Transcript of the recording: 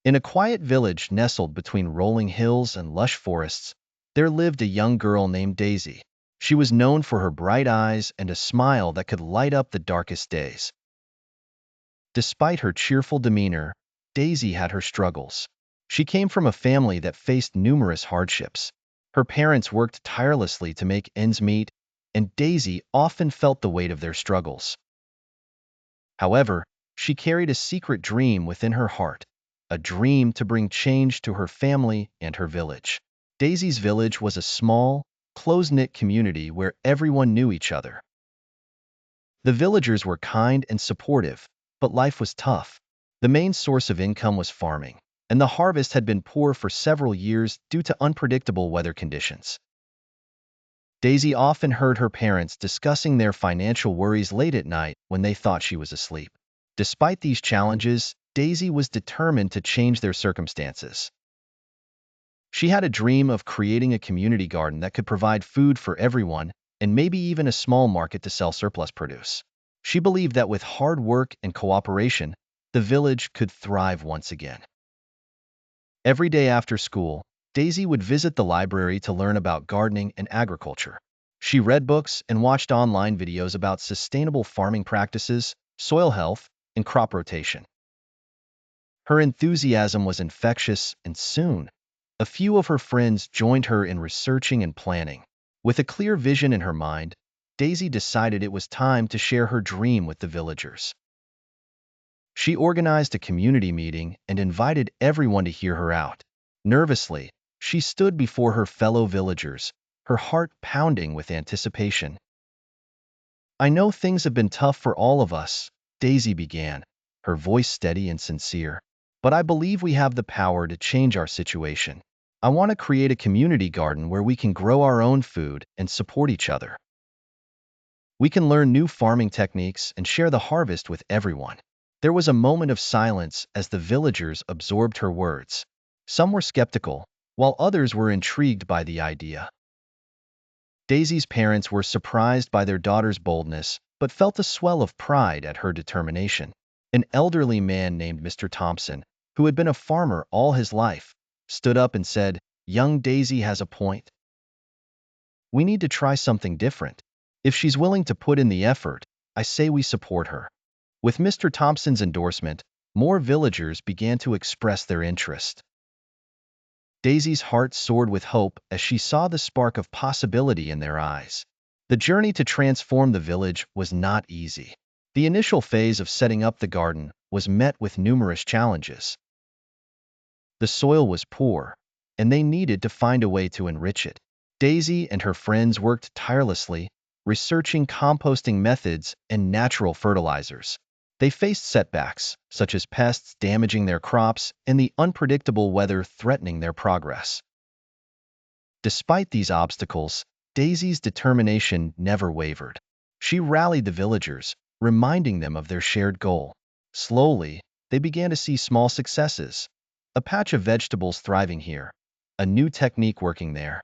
In a quiet village nestled between rolling hills and lush forests, there lived a young girl named Daisy. She was known for her bright eyes and a smile that could light up the darkest days. Despite her cheerful demeanor, Daisy had her struggles. She came from a family that faced numerous hardships. Her parents worked tirelessly to make ends meet, and Daisy often felt the weight of their struggles. However, she carried a secret dream within her heart, a dream to bring change to her family and her village. Daisy's village was a small, close-knit community where everyone knew each other. The villagers were kind and supportive, but life was tough. The main source of income was farming, and the harvest had been poor for several years due to unpredictable weather conditions. Daisy often heard her parents discussing their financial worries late at night when they thought she was asleep. Despite these challenges, Daisy was determined to change their circumstances. She had a dream of creating a community garden that could provide food for everyone and maybe even a small market to sell surplus produce. She believed that with hard work and cooperation, the village could thrive once again. Every day after school, Daisy would visit the library to learn about gardening and agriculture. She read books and watched online videos about sustainable farming practices, soil health, and crop rotation. Her enthusiasm was infectious, and soon, a few of her friends joined her in researching and planning. With a clear vision in her mind, Daisy decided it was time to share her dream with the villagers. She organized a community meeting and invited everyone to hear her out. Nervously, she stood before her fellow villagers, her heart pounding with anticipation. "I know things have been tough for all of us," Daisy began, her voice steady and sincere. "But I believe we have the power to change our situation. I want to create a community garden where we can grow our own food and support each other. We can learn new farming techniques and share the harvest with everyone." There was a moment of silence as the villagers absorbed her words. Some were skeptical, while others were intrigued by the idea. Daisy's parents were surprised by their daughter's boldness, but felt a swell of pride at her determination. An elderly man named Mr. Thompson, who had been a farmer all his life, stood up and said, "Young Daisy has a point. We need to try something different. If she's willing to put in the effort, I say we support her." With Mr. Thompson's endorsement, more villagers began to express their interest. Daisy's heart soared with hope as she saw the spark of possibility in their eyes. The journey to transform the village was not easy. The initial phase of setting up the garden was met with numerous challenges. The soil was poor, and they needed to find a way to enrich it. Daisy and her friends worked tirelessly, researching composting methods and natural fertilizers. They faced setbacks, such as pests damaging their crops and the unpredictable weather threatening their progress. Despite these obstacles, Daisy's determination never wavered. She rallied the villagers, reminding them of their shared goal. Slowly, they began to see small successes: a patch of vegetables thriving here, a new technique working there,